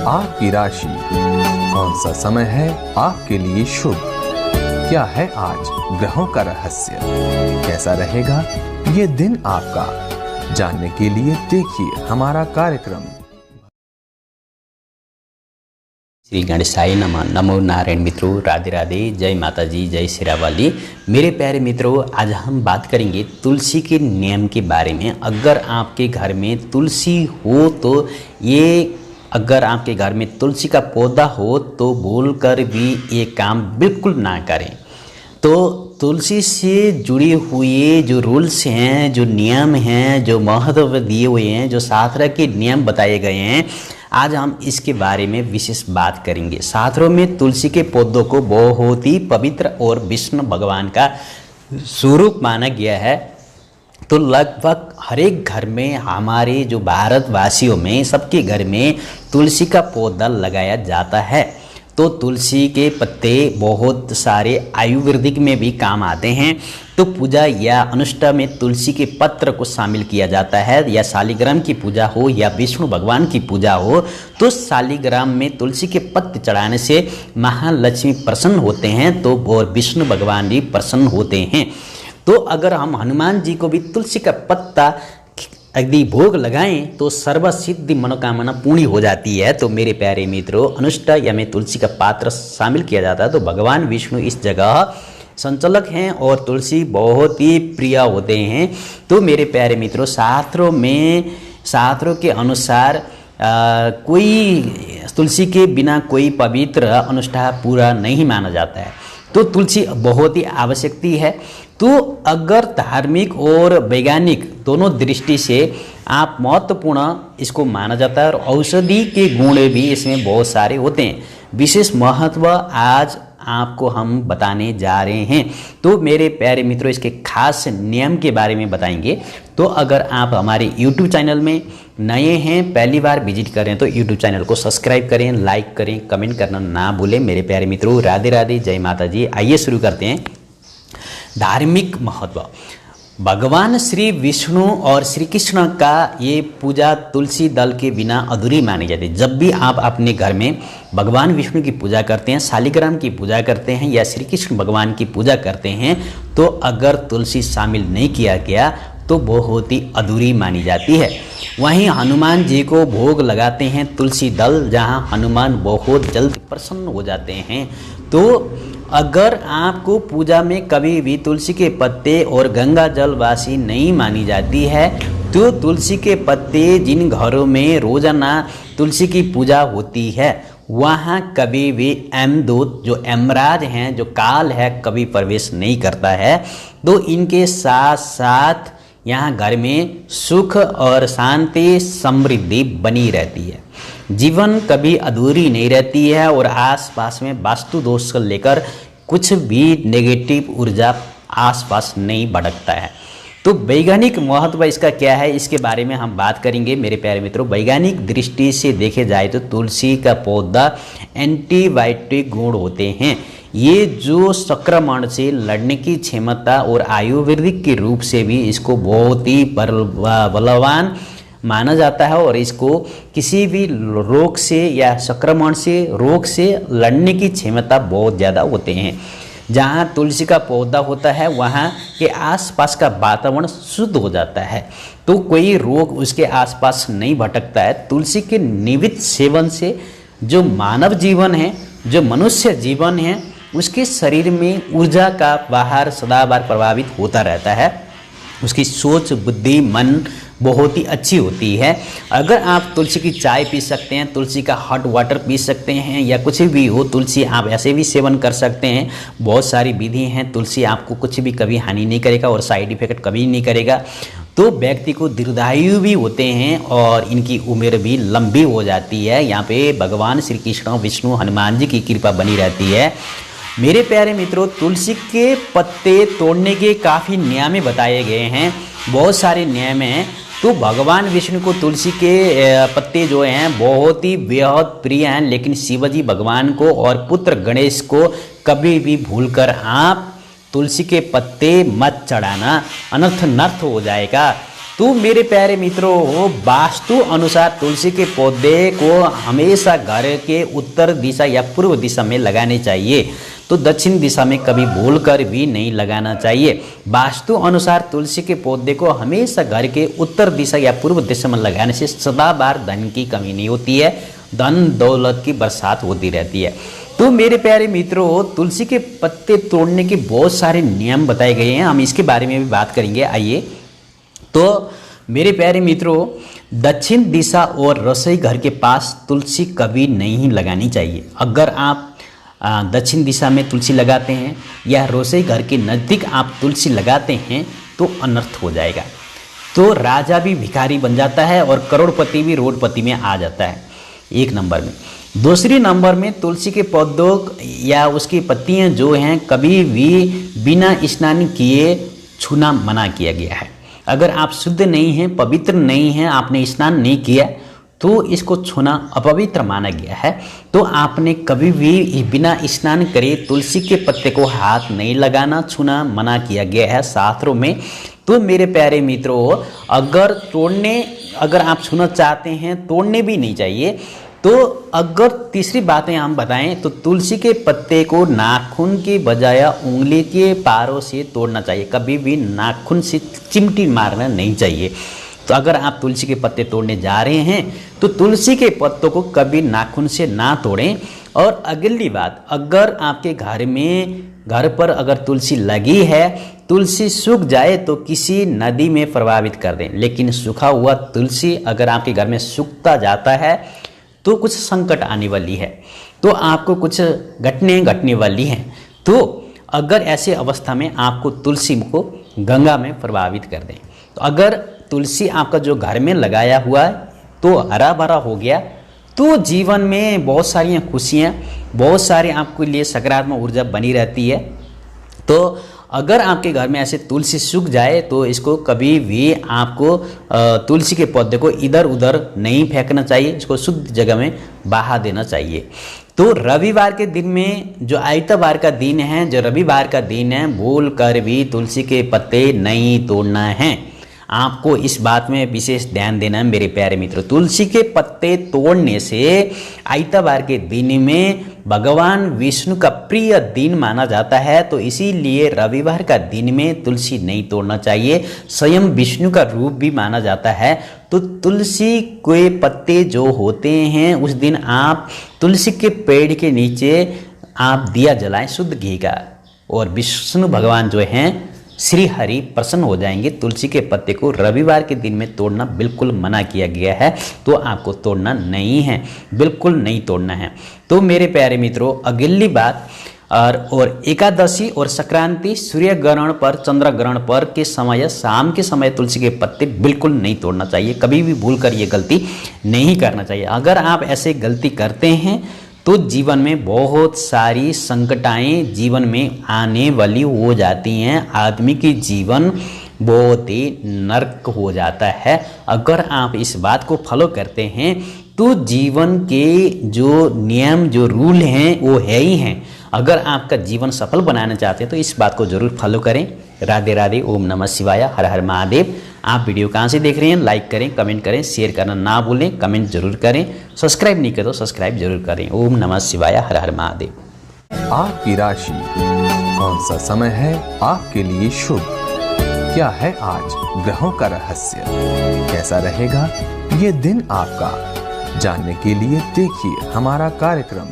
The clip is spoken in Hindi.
आपकी राशि। कौन सा समय है आपके लिए शुभ? क्या है आज ग्रहों का रहस्य? कैसा रहेगा ये दिन आपका? जानने के लिए देखिए हमारा कार्यक्रम। श्री गणेशाय नमः। नमो नारायण मित्रों, राधे राधे, जय माता जी, जय शेरावाली। मेरे प्यारे मित्रों, आज हम बात करेंगे तुलसी के नियम के बारे में। अगर आपके घर में तुलसी हो तो अगर आपके घर में तुलसी का पौधा हो तो भूल कर भी ये काम बिल्कुल ना करें। तो तुलसी से जुड़ी हुई जो रूल्स हैं, जो नियम हैं, जो महत्व दिए हुए हैं, जो शास्त्र के नियम बताए गए हैं, आज हम इसके बारे में विशेष बात करेंगे। शास्त्रों में तुलसी के पौधों को बहुत ही पवित्र और विष्णु भगवान का स्वरूप माना गया है। तो लगभग हर एक घर में, हमारे जो भारतवासियों में, सबके घर में तुलसी का पौधा लगाया जाता है। तो तुलसी के पत्ते बहुत सारे आयुर्वेदिक में भी काम आते हैं। तो पूजा या अनुष्ठान में तुलसी के पत्र को शामिल किया जाता है। या शालिग्राम की पूजा हो या विष्णु भगवान की पूजा हो तो शालिग्राम में तुलसी के पत्ते चढ़ाने से महालक्ष्मी प्रसन्न होते हैं, तो और विष्णु भगवान भी प्रसन्न होते हैं। तो अगर हम हनुमान जी को भी तुलसी का पत्ता यदि भोग लगाएं तो सर्व सिद्धि मनोकामना पूर्ण हो जाती है। तो मेरे प्यारे मित्रों, अनुष्ठान या में तुलसी का पात्र शामिल किया जाता है। तो भगवान विष्णु इस जगह संचालक हैं और तुलसी बहुत ही प्रिय होते हैं। तो मेरे प्यारे मित्रों, शास्त्रों के अनुसार कोई तुलसी के बिना कोई पवित्र अनुष्ठान पूरा नहीं माना जाता है। तो तुलसी बहुत ही आवश्यकता है। तो अगर धार्मिक और वैज्ञानिक दोनों दृष्टि से आप महत्वपूर्ण इसको माना जाता है और औषधि के गुण भी इसमें बहुत सारे होते हैं। विशेष महत्व आज आपको हम बताने जा रहे हैं। तो मेरे प्यारे मित्रों, इसके खास नियम के बारे में बताएंगे। तो अगर आप हमारे YouTube चैनल में नए हैं, पहली बार विजिट करें तो YouTube चैनल को सब्सक्राइब करें, लाइक करें, कमेंट करना ना भूलें। मेरे प्यारे मित्रों, राधे राधे, जय माता जी। आइए शुरू करते हैं। धार्मिक महत्व। भगवान श्री विष्णु और श्री कृष्ण का ये पूजा तुलसी दल के बिना अधूरी मानी जाती है। जब भी आप अपने घर में भगवान विष्णु की पूजा करते हैं, शालिग्राम की पूजा करते हैं या श्री कृष्ण भगवान की पूजा करते हैं, तो अगर तुलसी शामिल नहीं किया गया तो बहुत ही अधूरी मानी जाती है। वहीं हनुमान जी को भोग लगाते हैं तुलसी दल, जहां हनुमान बहुत जल्द प्रसन्न हो जाते हैं। तो अगर आपको पूजा में कभी भी तुलसी के पत्ते और गंगा जल वासी नहीं मानी जाती है, तो तुलसी के पत्ते जिन घरों में रोजाना तुलसी की पूजा होती है वहाँ कभी भी यमदूत, जो यमराज हैं, जो काल है, कभी प्रवेश नहीं करता है। तो इनके साथ साथ यहाँ घर में सुख और शांति समृद्धि बनी रहती है। जीवन कभी अधूरी नहीं रहती है और आसपास में वास्तु दोष को लेकर कुछ भी नेगेटिव ऊर्जा आसपास नहीं भटकता है। तो वैज्ञानिक महत्व इसका क्या है, इसके बारे में हम बात करेंगे। मेरे प्यारे मित्रों, वैज्ञानिक दृष्टि से देखे जाए तो तुलसी का पौधा एंटीबायोटिक गुण होते हैं। ये जो संक्रमण से लड़ने की क्षमता और आयुर्वेदिक के रूप से भी इसको बहुत ही बलवान माना जाता है और इसको किसी भी रोग से या संक्रमण से, रोग से लड़ने की क्षमता बहुत ज़्यादा होते हैं। जहाँ तुलसी का पौधा होता है वहाँ के आसपास का वातावरण शुद्ध हो जाता है, तो कोई रोग उसके आसपास नहीं भटकता है। तुलसी के नियमित सेवन से जो मानव जीवन है, जो मनुष्य जीवन है, उसके शरीर में ऊर्जा का बाहर सदाबहार प्रभावित होता रहता है। उसकी सोच, बुद्धि, मन बहुत ही अच्छी होती है। अगर आप तुलसी की चाय पी सकते हैं, तुलसी का हॉट वाटर पी सकते हैं या कुछ भी हो, तुलसी आप ऐसे भी सेवन कर सकते हैं। बहुत सारी विधि हैं। तुलसी आपको कुछ भी कभी हानि नहीं करेगा और साइड इफेक्ट कभी नहीं करेगा। तो व्यक्ति को दीर्घायु भी होते हैं और इनकी उम्र भी लंबी हो जाती है। यहाँ पे भगवान श्री कृष्ण, विष्णु, हनुमान जी की कृपा बनी रहती है। मेरे प्यारे मित्रों, तुलसी के पत्ते तोड़ने के काफ़ी नियम बताए गए हैं, बहुत सारे नियम हैं। तो भगवान विष्णु को तुलसी के पत्ते जो हैं बहुत ही बेहद प्रिय हैं, लेकिन शिवजी भगवान को और पुत्र गणेश को कभी भी भूलकर आप तुलसी के पत्ते मत चढ़ाना, अनर्थ नर्थ हो जाएगा। तो मेरे प्यारे मित्रों, वास्तु अनुसार तुलसी के पौधे को हमेशा घर के उत्तर दिशा या पूर्व दिशा में लगाने चाहिए। तो दक्षिण दिशा में कभी भूलकर भी नहीं लगाना चाहिए। वास्तु अनुसार तुलसी के पौधे को हमेशा घर के उत्तर दिशा या पूर्व दिशा में लगाने से सदाबहार धन की कमी नहीं होती है, धन दौलत की बरसात होती रहती है। तो मेरे प्यारे मित्रों, तुलसी के पत्ते तोड़ने के बहुत सारे नियम बताए गए हैं, हम इसके बारे में भी बात करेंगे। आइए, तो मेरे प्यारे मित्रों, दक्षिण दिशा और रसोई घर के पास तुलसी कभी नहीं लगानी चाहिए। अगर आप दक्षिण दिशा में तुलसी लगाते हैं या रसोई घर के नज़दीक आप तुलसी लगाते हैं तो अनर्थ हो जाएगा। तो राजा भी भिखारी बन जाता है और करोड़पति भी रोडपति में आ जाता है, एक नंबर में। दूसरी नंबर में तुलसी के पौधों या उसकी पत्तियां जो हैं कभी भी बिना स्नान किए छूना मना किया गया है। अगर आप शुद्ध नहीं हैं, पवित्र नहीं हैं, आपने स्नान नहीं किया तो इसको छूना अपवित्र माना गया है। तो आपने कभी भी बिना स्नान करे तुलसी के पत्ते को हाथ नहीं लगाना, छूना मना किया गया है शास्त्रों में। तो मेरे प्यारे मित्रों, अगर आप छूना चाहते हैं, तोड़ने भी नहीं चाहिए। तो अगर तीसरी बातें हम बताएं तो तुलसी के पत्ते को नाखून के बजाय उंगली के पारों से तोड़ना चाहिए, कभी भी नाखून से चिमटी मारना नहीं चाहिए। तो अगर आप तुलसी के पत्ते तोड़ने जा रहे हैं तो तुलसी के पत्तों को कभी नाखून से ना तोड़ें। और अगली बात, अगर आपके घर पर अगर तुलसी लगी है, तुलसी सूख जाए तो किसी नदी में प्रवाहित कर दें। लेकिन सूखा हुआ तुलसी अगर आपके घर में सूखता जाता है तो कुछ संकट आने वाली है, तो आपको कुछ घटने वाली हैं। तो अगर ऐसे अवस्था में आपको तुलसी को गंगा में प्रवाहित कर दें। तो अगर तुलसी आपका जो घर में लगाया हुआ है तो हरा भरा हो गया, तो जीवन में बहुत सारी खुशियाँ, बहुत सारे आपके लिए सकारात्मक ऊर्जा बनी रहती है। तो अगर आपके घर में ऐसे तुलसी सूख जाए तो इसको कभी भी आपको तुलसी के पौधे को इधर उधर नहीं फेंकना चाहिए, इसको शुद्ध जगह में बहा देना चाहिए। तो रविवार के दिन में, जो आइतवार का दिन है, जो रविवार का दिन है, भूल कर भी तुलसी के पत्ते नहीं तोड़ना है। आपको इस बात में विशेष ध्यान देना है मेरे प्यारे मित्रों। तुलसी के पत्ते तोड़ने से आइतवार के दिन में भगवान विष्णु का प्रिय दिन माना जाता है, तो इसीलिए रविवार का दिन में तुलसी नहीं तोड़ना चाहिए। स्वयं विष्णु का रूप भी माना जाता है। तो तुलसी के पत्ते जो होते हैं, उस दिन आप तुलसी के पेड़ के नीचे आप दिया जलाएं शुद्ध घी का, और विष्णु भगवान जो हैं श्री हरि प्रसन्न हो जाएंगे। तुलसी के पत्ते को रविवार के दिन में तोड़ना बिल्कुल मना किया गया है, तो आपको तोड़ना नहीं है, बिल्कुल नहीं तोड़ना है। तो मेरे प्यारे मित्रों, अगली बात, और एकादशी और संक्रांति, सूर्य ग्रहण पर, चंद्र ग्रहण पर के समय, शाम के समय तुलसी के पत्ते बिल्कुल नहीं तोड़ना चाहिए। कभी भी भूल कर ये गलती नहीं करना चाहिए। अगर आप ऐसे गलती करते हैं तो जीवन में बहुत सारी संकटाएं जीवन में आने वाली हो जाती हैं। आदमी की जीवन बहुत ही नर्क हो जाता है। अगर आप इस बात को फॉलो करते हैं तो जीवन के जो नियम, जो रूल हैं वो है ही हैं। अगर आपका जीवन सफल बनाना चाहते हैं तो इस बात को जरूर फॉलो करें। राधे राधे, ओम नमः शिवाय, हर हर महादेव। आप वीडियो कहाँ से देख रहे हैं, लाइक करें, कमेंट करें, शेयर करना ना भूलें, कमेंट जरूर करें, सब्सक्राइब नहीं करें तो सब्सक्राइब जरूर करें। ओम नमः शिवाय, हर हर महादेव। आपकी राशि, कौन सा समय है आपके लिए शुभ? क्या है आज ग्रहों का रहस्य? कैसा रहेगा ये दिन आपका? जानने के लिए देखिए हमारा कार्यक्रम